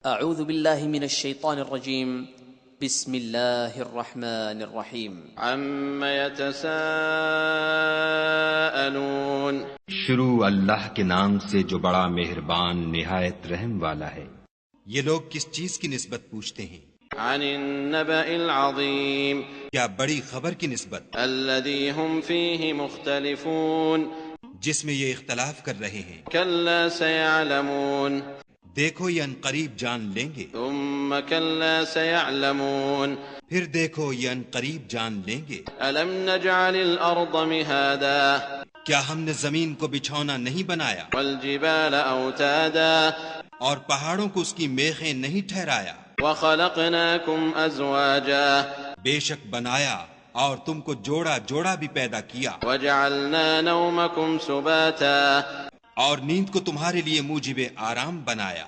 اعوذ باللہ من الشیطان الرجیم بسم اللہ الرحمن الرحیم عم يتساءلون شروع اللہ کے نام سے جو بڑا مہربان نہایت رحم والا ہے۔ یہ لوگ کس چیز کی نسبت پوچھتے ہیں؟ عن النبأ العظیم کیا بڑی خبر کی نسبت الذي هم فيه مختلفون جس میں یہ اختلاف کر رہے ہیں؟ كلا سيعلمون دیکھو یہ ان قریب جان لیں گے، ثم كلا سيعلمون پھر دیکھو یہ ان قریب جان لیں گے۔ ألم نجعل الأرض مهادا کیا ہم نے زمین کو بچھونا نہیں بنایا والجبال أوتادا اور پہاڑوں کو اس کی میخیں نہیں ٹھہرایا؟ وخلقناكم أزواجا بے شک بنایا اور تم کو جوڑا جوڑا بھی پیدا کیا، وجعلنا نومكم سباتا اور نیند کو تمہارے لیے موجب آرام بنایا۔